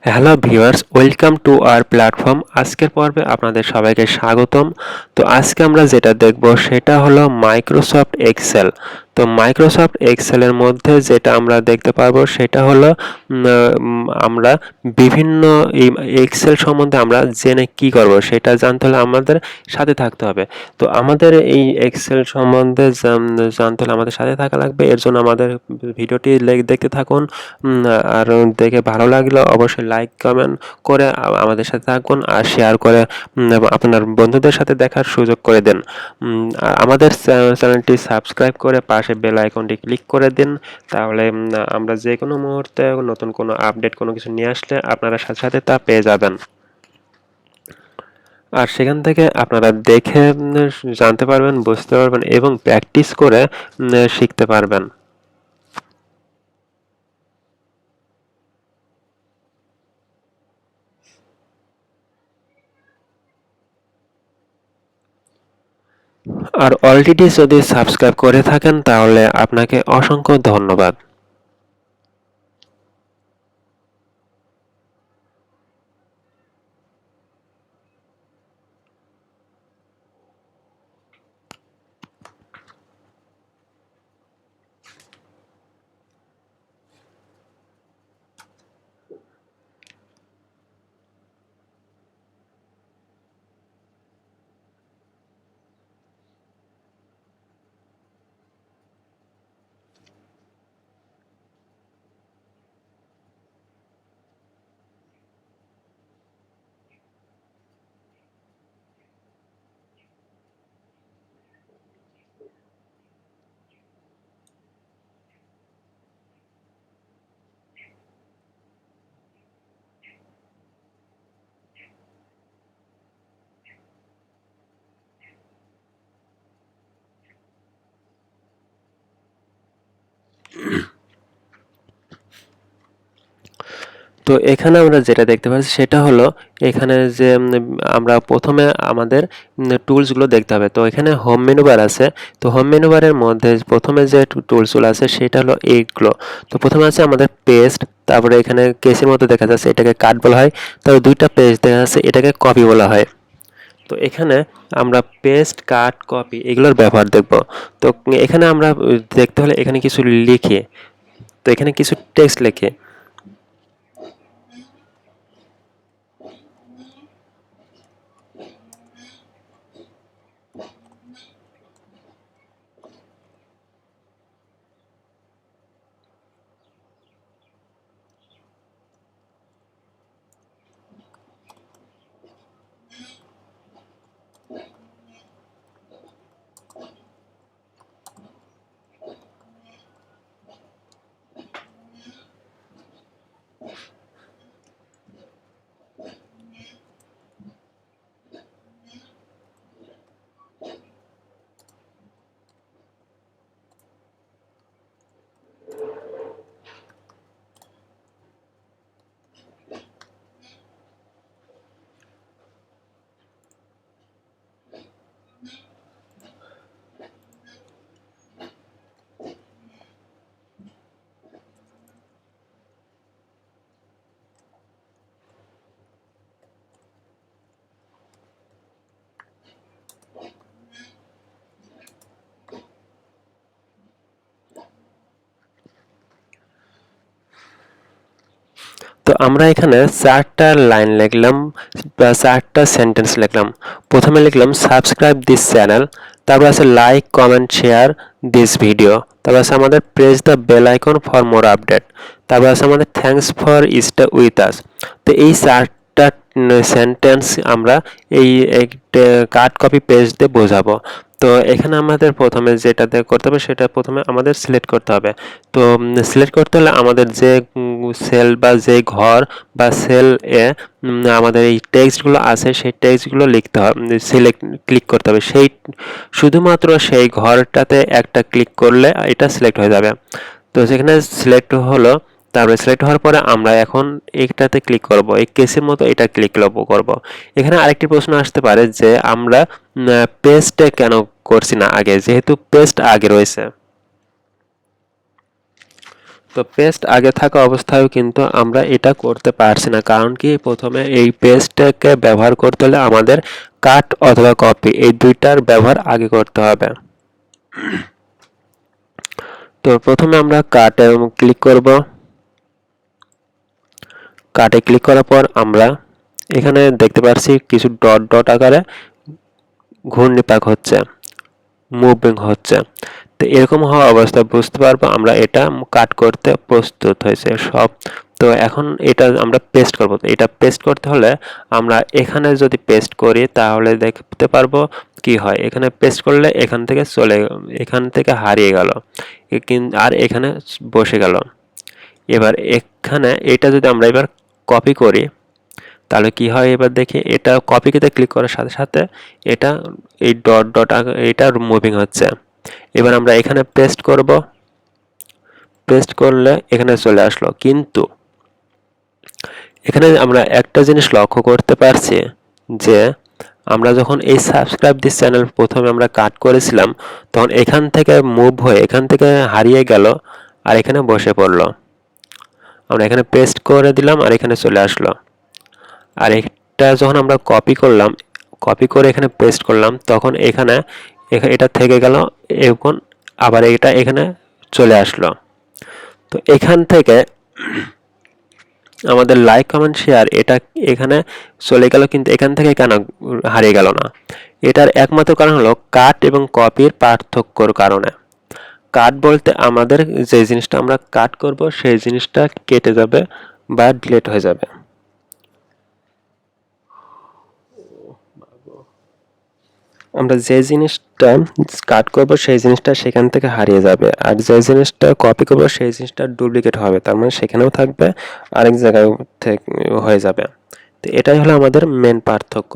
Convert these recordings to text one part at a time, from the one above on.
Hello viewers, welcome to our platform. আজকের পর্বে আপনাদের সবাইকে স্বাগতম। তো আজকে আমরা যেটা দেখব সেটা হলো মাইক্রোসফট এক্সেল। তো মাইক্রোসফট এক্সেলের মধ্যে যেটা আমরা দেখতে পারবো সেটা হলো আমরা বিভিন্ন এই এক্সেল সম্বন্ধে আমরা জেনে কি করব সেটা জানতে হলে আমাদের সাথে থাকতে হবে। তো আমাদের এই এক্সেল সম্বন্ধে জানতে হলে আমাদের সাথে থাকা লাগবে। এর জন্য আমাদের ভিডিওটি দেখতে থাকুন। আর দেখে ভালো লাগলে অবশ্যই লাইক কমেন্ট করে আমাদের সাথে থাকুন আর শেয়ার করে আপনার বন্ধুদের সাথে দেখার সুযোগ করে দেন। আর আমাদের চ্যানেলটি সাবস্ক্রাইব করে পাশে বেল আইকনটি ক্লিক করে দিন, তাহলে আমরা যে কোনো মুহূর্তে নতুন কোনো আপডেট কোনো কিছু নিয়ে আসলে আপনারা সাথে সাথে তা পেয়ে যাবেন। আর সেখান থেকে আপনারা দেখে জানতে পারবেন, বুঝতে পারবেন এবং প্র্যাকটিস করে শিখতে পারবেন। আর অলরেডি যদি সাবস্ক্রাইব করে থাকেন তাহলে আপনাকে অসংখ্য ধন্যবাদ। তো এখানে আমরা যেটা দেখতে পাচ্ছি সেটা হলো এখানে যে আমরা প্রথমে আমাদের টুলসগুলো দেখতে হবে। তো এখানে হোম মেনু বার আছে। তো হোম মেনু বারের মধ্যে প্রথমে যে টুলসগুলো আছে সেটা হলো এইগুলো। তো প্রথমে আছে আমাদের পেস্ট, তারপরে এখানে কেসের মতো দেখা যাচ্ছে এটাকে কাট বলা হয়, তারপর দুইটা পেজ দেখা যাচ্ছে এটাকে কপি বলা হয়। তো এখানে আমরা পেস্ট, কাট, কপি এগুলোর ব্যবহার দেখব। তো এখানে আমরা দেখতে হলে এখানে কিছু লিখে, তো এখানে কিছু টেক্সট লিখে তো আমরা এখানে চারটা লাইন লিখলাম বা চারটা সেন্টেন্স লিখলাম। প্রথমে লিখলাম সাবস্ক্রাইব দিস চ্যানেল, তারপর আছে like comment share this video, তারপর আছে আমাদের press the bell icon for more update, তারপর আছে আমাদের thanks for stay with us. তো এই চারটা সেন্টেন্স আমরা এই কাট কপি পেস্ট দিয়ে বোঝাবো। তো এখানে আমাদের প্রথমে যেটা করতে হবে সেটা প্রথমে আমাদের সিলেক্ট করতে হবে। তো সিলেক্ট করতে হলে আমাদের যে সেল বা যে ঘর বা সেল এ আমাদের এই টেক্সটগুলো আছে সেই টেক্সটগুলো লিখতে হবে, সিলেক্ট ক্লিক করতে হবে। সেই শুধুমাত্র সেই ঘরটাতে একটা ক্লিক করলে এটা সিলেক্ট হয়ে যাবে। তো সেখানে সিলেক্ট হলো, তারপরে সিলেক্ট হওয়ার পরে আমরা এখন এইটাতে ক্লিক করব, এই কেসের মতো এটা ক্লিক করব। এখানে আরেকটি প্রশ্ন আসতে পারে যে আমরা পেস্টে কেন করছি না আগে, যেহেতু পেস্ট আগে রয়েছে। তো পেস্ট আগে থাকা অবস্থায়ও কিন্তু আমরা এটা করতে পারছি না, কারণ কি প্রথমে এই পেস্টটাকে ব্যবহার করতে হলে আমাদের কাট অথবা কপি এই দুইটার ব্যবহার আগে করতে হবে। তো প্রথমে আমরা কাটে ক্লিক করব। কাটে ক্লিক করার পর আমরা এখানে দেখতে পাচ্ছি কিছু ডট ডট আকারে ঘূর্ণিপাক হচ্ছে, মুভিং হচ্ছে। তো এরকম হওয়া অবস্থা বুঝতে পারবো আমরা এটা কাট করতে প্রস্তুত হয়েছে সব। তো এখন এটা আমরা পেস্ট করব। তো এটা পেস্ট করতে হলে আমরা এখানে যদি পেস্ট করি তাহলে দেখতে পারবো কি হয়। এখানে পেস্ট করলে এখান থেকে হারিয়ে গেল, আর এখানে বসে গেল। এবার এখানে এটা যদি আমরা এবার কপি করি তাহলে কি হয় এবার দেখি। এটা কপিতে ক্লিক করার সাথে সাথে এটা এই ডট ডট এটা মুভিং হচ্ছে। এবার আমরা এখানে পেস্ট করব। পেস্ট করলে এখানে চলে আসলো, কিন্তু এখানে আমরা একটা জিনিস লক্ষ্য করতে পারছি যে আমরা যখন এই সাবস্ক্রাইব দিস চ্যানেল প্রথমে আমরা কাট করেছিলাম তখন এখান থেকে মুভ হয়ে এখান থেকে হারিয়ে গেল আর এখানে বসে পড়লো। আমরা এখানে পেস্ট করে দিলাম আর এখানে চলে আসলো। আর এটা যখন আমরা কপি করলাম, কপি করে এখানে পেস্ট করলাম, তখন এখানে এটা থেকে গেল, এখন আবার এটা এখানে চলে আসলো। তো এখান থেকে আমাদের লাইক কমেন্ট শেয়ার এটা এখানে চলে গেল, কিন্তু এখান থেকে কেন হারিয়ে গেল না? এটার একমাত্র কারণ হলো কাট এবং কপির পার্থক্যর কারণে। কাট বলতে আমাদের যে জিনিসটা আমরা কাট করব সেই জিনিসটা কেটে যাবে বা ডিলিট হয়ে যাবে। আমরা যে জিনিসটা কাট করব সেই জিনিসটা সেখান থেকে হারিয়ে যাবে, আর যে জিনিসটা কপি করব সেই জিনিসটা ডুপ্লিকেট হবে, তার মানে সেখানেও থাকবে আরেক জায়গায় থেকে হয়ে যাবে। তো এটাই হলো আমাদের মেন পার্থক্য।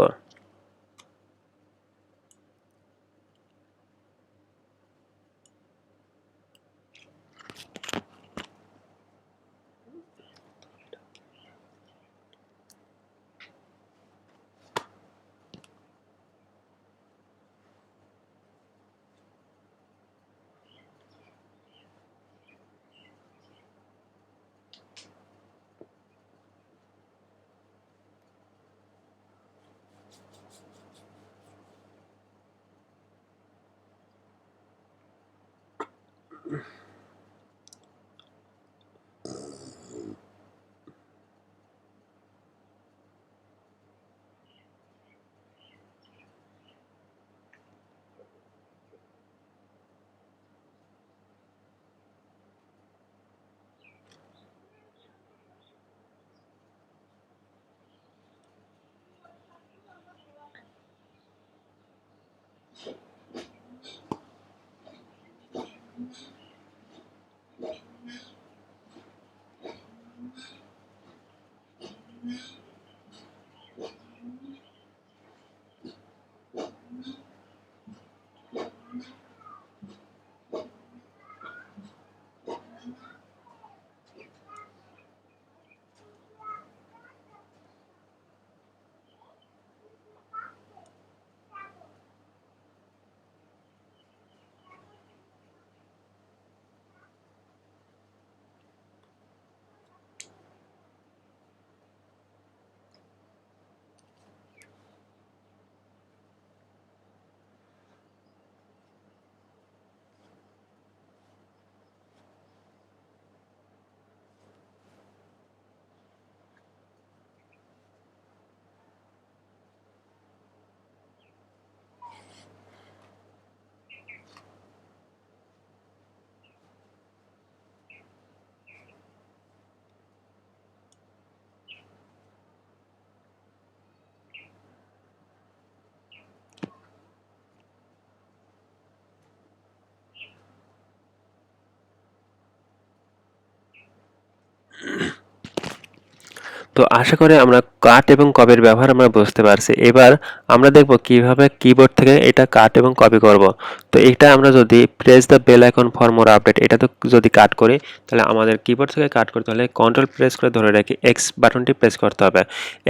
তো আশা করি আমরা কাট এবং কপির ব্যবহার আমরা বুঝতে পারছি। এবার আমরা দেখব কিভাবে কিবোর্ড থেকে এটা কাট এবং কপি করব। তো এটা আমরা যদি press the bell icon for more update এটা তো যদি কাট করি তাহলে আমাদের কিবোর্ড থেকে কাট করতে হলে কন্ট্রোল প্রেস করে ধরে রেখে এক্স বাটনটি প্রেস করতে হবে।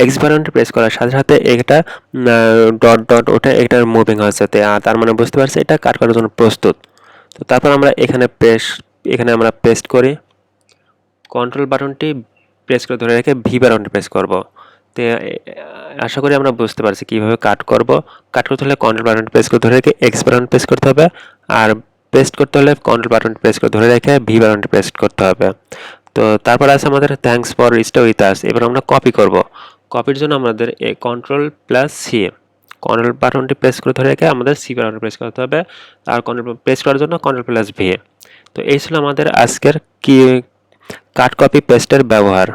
এক্স বাটনটি প্রেস করার সাথে সাথে এটা ডট ডট ওঠে, এটা মুভিং হচ্ছে, তার মানে বুঝতে পারছি এটা কাট করার জন্য প্রস্তুত। তো তারপর আমরা এখানে আমরা পেস্ট করি। কন্ট্রোল বাটনটি প্রেস করে ধরে রেখে ভি বাটনটি প্রেস করব। তো আশা করি আমরা বুঝতে পারছি কীভাবে কাট করব। কাট করতে হলে কন্ট্রোল বাটন প্রেস করে ধরে রেখে এক্স বাটন প্রেস করতে হবে, আর পেস্ট করতে হলে কন্ট্রোল বাটন প্রেস করে ধরে রেখে ভি বাটনটি প্রেস করতে হবে। তো তারপর আছে আমাদের থ্যাঙ্কস ফর স্টে উইথ আস। এবার আমরা কপি করব। কপির জন্য আমাদের কন্ট্রোল প্লাস সি, কন্ট্রোল বাটনটি প্রেস করে ধরে রেখে আমাদের সি বাটন প্রেস করতে হবে, আর কন্ট্রোল প্রেস করার জন্য কন্ট্রোল প্লাস ভি। তো এই ছিল আমাদের আজকের কি কাট কপি পেস্টের ব্যবহার।